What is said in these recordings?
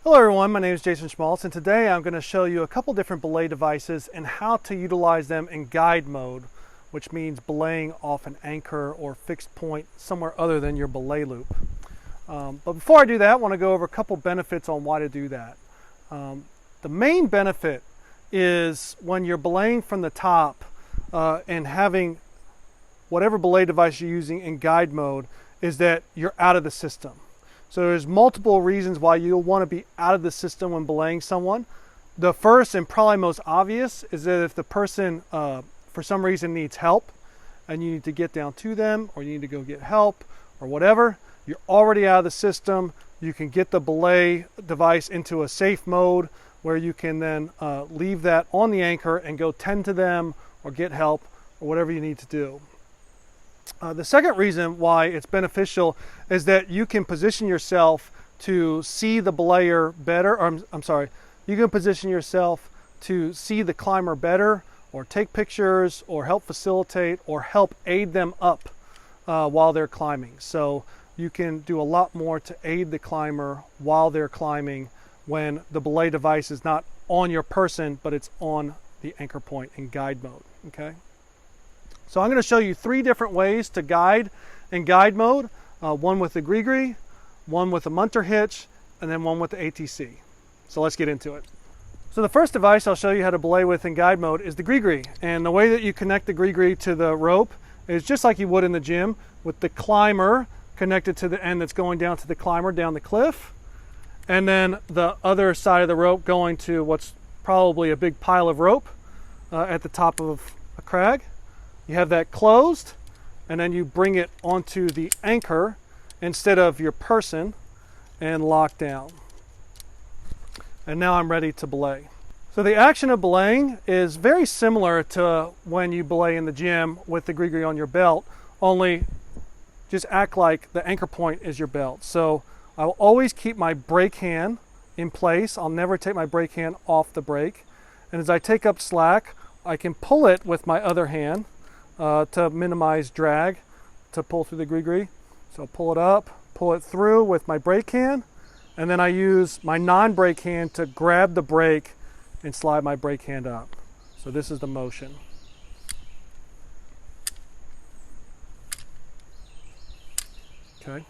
Hello everyone, my name is Jason Schmaltz, and today I'm going to show you a couple different belay devices and how to utilize them in guide mode, which means belaying off an anchor or fixed point somewhere other than your belay loop. But before I do that, I want to go over a couple benefits on why to do that. The main benefit is when you're belaying from the top and having whatever belay device you're using in guide mode is that you're out of the system. So there's multiple reasons why you'll want to be out of the system when belaying someone. The first and probably most obvious is that if the person for some reason needs help and you need to get down to them, or you need to go get help or whatever, you're already out of the system. You can get the belay device into a safe mode where you can then leave that on the anchor and go tend to them or get help or whatever you need to do. The second reason why it's beneficial is that you can position yourself to see the belayer better, or you can position yourself to see the climber better, or take pictures, or help facilitate, or help aid them up while they're climbing. So you can do a lot more to aid the climber while they're climbing when the belay device is not on your person, but it's on the anchor point in guide mode, okay? So I'm going to show you three different ways to guide in guide mode. One with the GRIGRY, one with the Munter Hitch, and then one with the ATC. So let's get into it. So the first device I'll show you how to belay with in guide mode is the GRIGRY. And the way that you connect the GRIGRY to the rope is just like you would in the gym, with the climber connected to the end that's going down to the climber down the cliff, and then the other side of the rope going to what's probably a big pile of rope at the top of a crag. You have that closed, and then you bring it onto the anchor instead of your person and lock down. And now I'm ready to belay. So the action of belaying is very similar to when you belay in the gym with the GRIGRY on your belt, only just act like the anchor point is your belt. So I will always keep my brake hand in place. I'll never take my brake hand off the brake. And as I take up slack, I can pull it with my other hand to minimize drag, to pull through the GRIGRY. So pull it up, pull it through with my brake hand, and then I use my non-brake hand to grab the brake and slide my brake hand up. So this is the motion. Okay.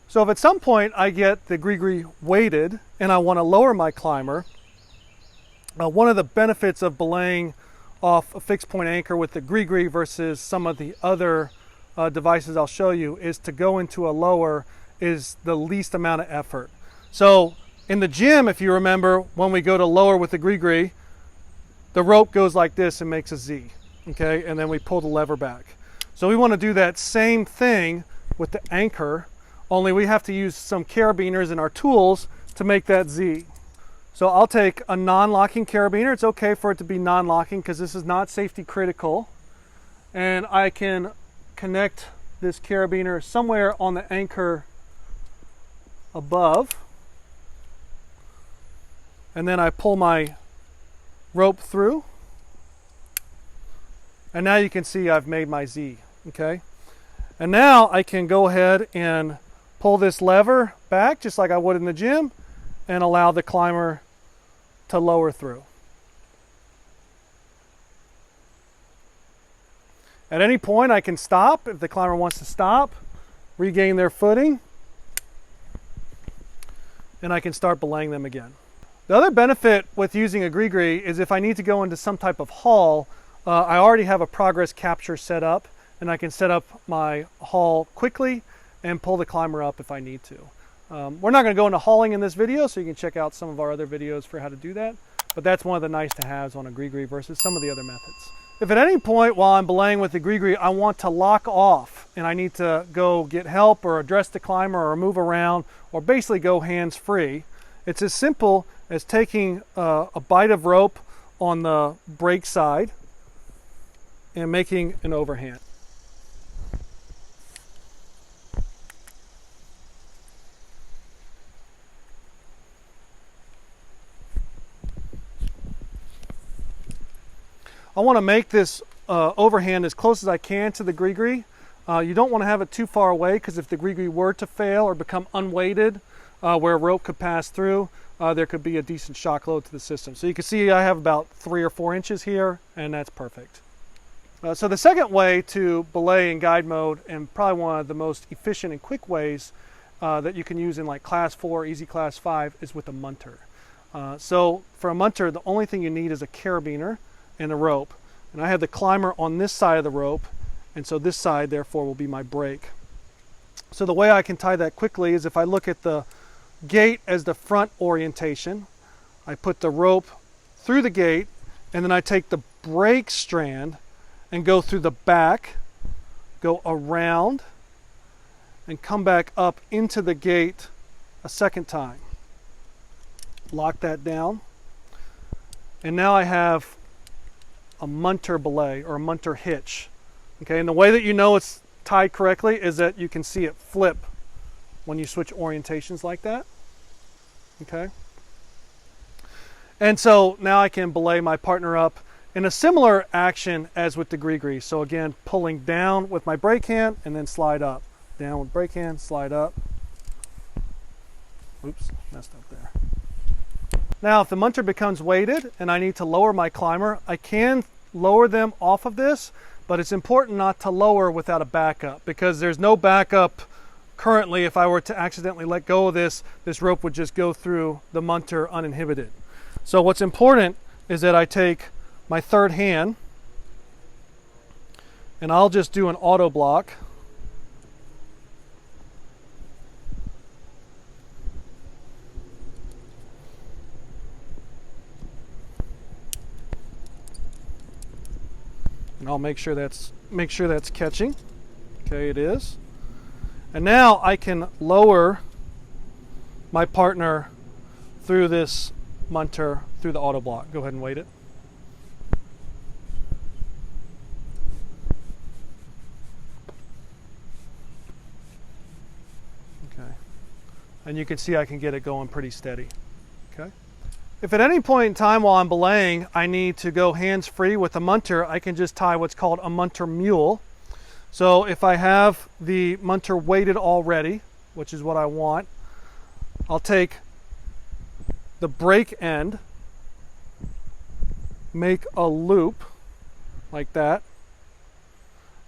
So if at some point I get the GRIGRY weighted and I want to lower my climber, one of the benefits of belaying off a fixed point anchor with the GRIGRY versus some of the other devices I'll show you is to go into a lower is the least amount of effort. So in the gym, if you remember, when we go to lower with the GRIGRY, the rope goes like this and makes a Z, okay? And then we pull the lever back. So we want to do that same thing with the anchor, only we have to use some carabiners and our tools to make that Z. So I'll take a non-locking carabiner. It's okay for it to be non-locking because this is not safety critical. And I can connect this carabiner somewhere on the anchor above. And then I pull my rope through. And now you can see I've made my Z, okay? And now I can go ahead and pull this lever back just like I would in the gym and allow the climber to lower through. At any point I can stop if the climber wants to stop, regain their footing, and I can start belaying them again. The other benefit with using a GRIGRY is if I need to go into some type of haul, I already have a progress capture set up, and I can set up my haul quickly and pull the climber up if I need to. We're not going to go into hauling in this video, so you can check out some of our other videos for how to do that. But that's one of the nice to haves on a GRIGRY versus some of the other methods. If at any point while I'm belaying with the GRIGRY, I want to lock off and I need to go get help or address the climber or move around or basically go hands-free, it's as simple as taking a bite of rope on the brake side and making an overhand. I want to make this overhand as close as I can to the GRIGRY. You don't want to have it too far away because if the GRIGRY were to fail or become unweighted, where a rope could pass through, there could be a decent shock load to the system. So you can see I have about 3 or 4 inches here, and that's perfect. So the second way to belay in guide mode, and probably one of the most efficient and quick ways that you can use in like class 4, easy class 5, is with a munter. So for a munter, the only thing you need is a carabiner and a rope. And I have the climber on this side of the rope, and so this side therefore will be my brake. So the way I can tie that quickly is if I look at the gate as the front orientation, I put the rope through the gate, and then I take the brake strand and go through the back, go around, and come back up into the gate a second time. Lock that down. And now I have a munter belay, or a munter hitch. Okay, and the way that you know it's tied correctly is that you can see it flip when you switch orientations like that. Okay. And so now I can belay my partner up in a similar action as with the grigri. So again, pulling down with my brake hand and then slide up. Down with brake hand, slide up. Oops, messed up there. Now if the munter becomes weighted and I need to lower my climber, I can lower them off of this, but it's important not to lower without a backup, because there's no backup currently. If I were to accidentally let go of this rope would just go through the munter uninhibited. So what's important is that I take my third hand and I'll just do an auto block. And I'll make sure that's catching. Okay, it is. And now I can lower my partner through this munter through the auto block. Go ahead and weight it. Okay. And you can see I can get it going pretty steady. Okay. If at any point in time while I'm belaying I need to go hands-free with a munter, I can just tie what's called a munter mule. So if I have the munter weighted already, which is what I want, I'll take the brake end, make a loop like that,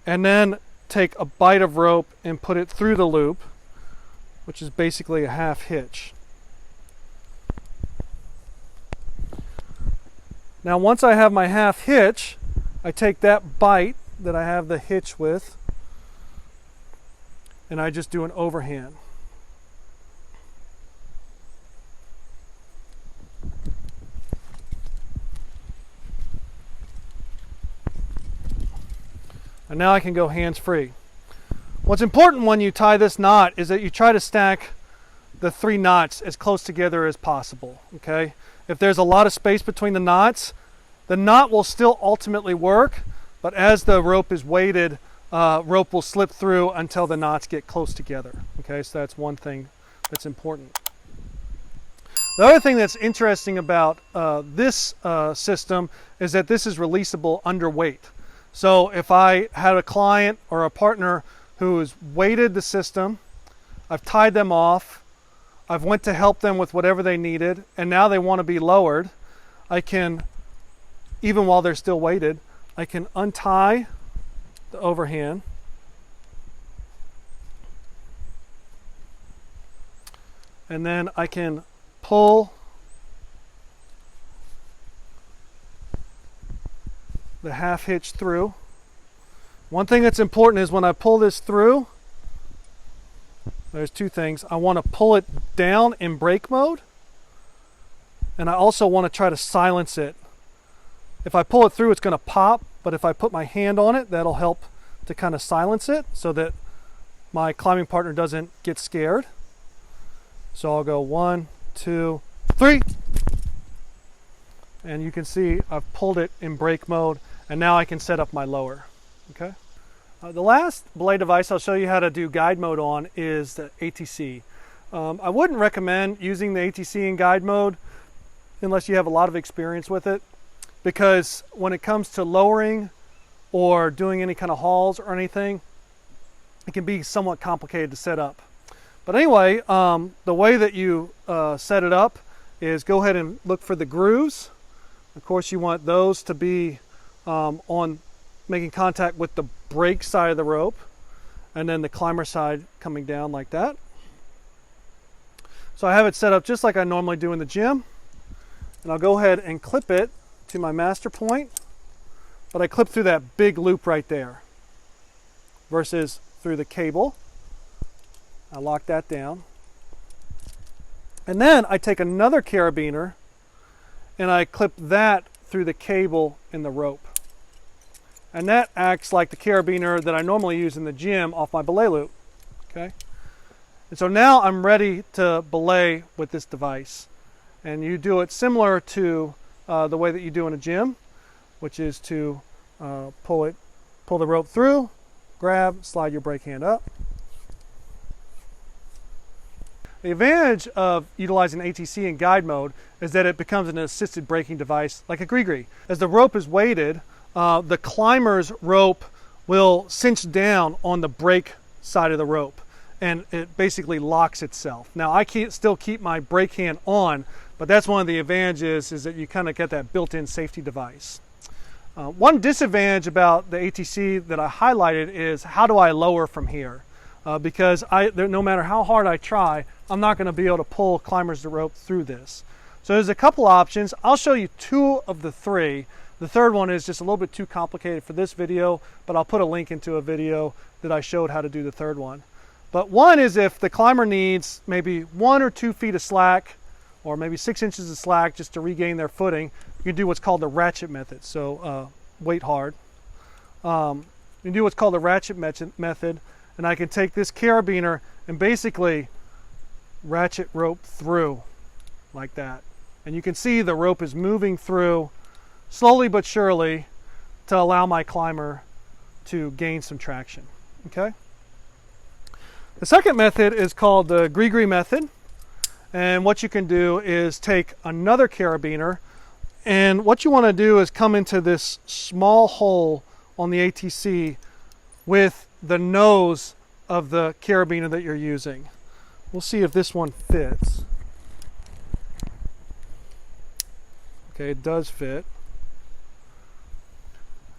and then take a bight of rope and put it through the loop, which is basically a half hitch. Now once I have my half hitch, I take that bight that I have the hitch with and I just do an overhand. And now I can go hands-free. What's important when you tie this knot is that you try to stack the 3 knots as close together as possible, okay? If there's a lot of space between the knot will still ultimately work, but as the rope is weighted, rope will slip through until the knots get close together, okay? So that's one thing that's important. The other thing that's interesting about this system is that this is releasable under weight. So if I had a client or a partner who has weighted the system, I've tied them off, I've went to help them with whatever they needed, and now they want to be lowered, I can, even while they're still weighted, I can untie the overhand, and then I can pull the half hitch through. One thing that's important is when I pull this through, there's 2 things. I want to pull it down in brake mode, and I also want to try to silence it. If I pull it through, it's going to pop, but if I put my hand on it, that'll help to kind of silence it so that my climbing partner doesn't get scared. So I'll go 1, 2, 3. And you can see I've pulled it in brake mode, and now I can set up my lower. Okay. The last belay device I'll show you how to do guide mode on is the ATC. I wouldn't recommend using the ATC in guide mode unless you have a lot of experience with it, because when it comes to lowering or doing any kind of hauls or anything, it can be somewhat complicated to set up. But anyway, the way that you set it up is go ahead and look for the grooves. Of course, you want those to be on making contact with the brake side of the rope, and then the climber side coming down like that. So I have it set up just like I normally do in the gym, and I'll go ahead and clip it to my master point, but I clip through that big loop right there versus through the cable. I lock that down, and then I take another carabiner and I clip that through the cable in the rope. And that acts like the carabiner that I normally use in the gym off my belay loop. Okay? And so now I'm ready to belay with this device. And you do it similar to the way that you do in a gym, which is to pull the rope through, grab, slide your brake hand up. The advantage of utilizing ATC in guide mode is that it becomes an assisted braking device like a GRIGRY. As the rope is weighted, the climber's rope will cinch down on the brake side of the rope, and it basically locks itself. Now I still keep my brake hand on, but that's one of the advantages, is that you kind of get that built-in safety device. One disadvantage about the ATC that I highlighted is how do I lower from here? Because no matter how hard I try, I'm not going to be able to pull climber's rope through this. So there's a couple options. I'll show you two of the three. The third one is just a little bit too complicated for this video, but I'll put a link into a video that I showed how to do the third one. But one is if the climber needs maybe 1 or 2 feet of slack, or maybe 6 inches of slack just to regain their footing, you can do what's called the ratchet method. So wait hard. You can do what's called the ratchet method, and I can take this carabiner and basically ratchet rope through like that. And you can see the rope is moving through slowly but surely to allow my climber to gain some traction. Okay? The second method is called the GRIGRY method. And what you can do is take another carabiner, and what you want to do is come into this small hole on the ATC with the nose of the carabiner that you're using. We'll see if this one fits. Okay, it does fit.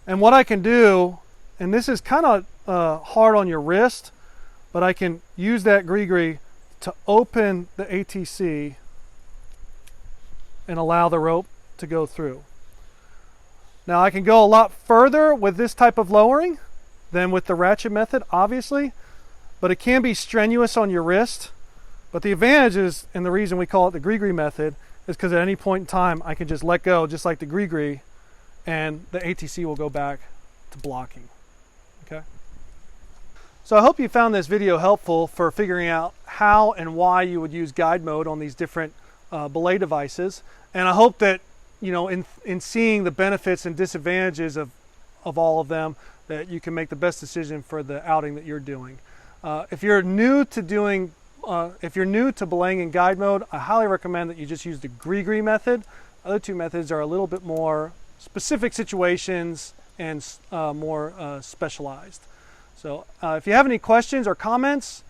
And what I can do, and this is kind of hard on your wrist, but I can use that GRIGRY to open the ATC and allow the rope to go through. Now I can go a lot further with this type of lowering than with the ratchet method, obviously, but it can be strenuous on your wrist. But the advantage is, and the reason we call it the GRIGRY method, is because at any point in time I can just let go, just like the GRIGRY, and the ATC will go back to blocking. Okay? So I hope you found this video helpful for figuring out how and why you would use guide mode on these different belay devices. And I hope that, you know, in seeing the benefits and disadvantages of all of them, that you can make the best decision for the outing that you're doing. If you're new to belaying in guide mode, I highly recommend that you just use the GRIGRY method. Other two methods are a little bit more specific situations and more specialized. So if you have any questions or comments,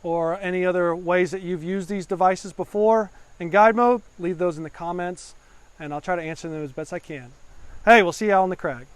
or any other ways that you've used these devices before in guide mode, leave those in the comments, and I'll try to answer them as best I can. Hey, we'll see you out on the crag.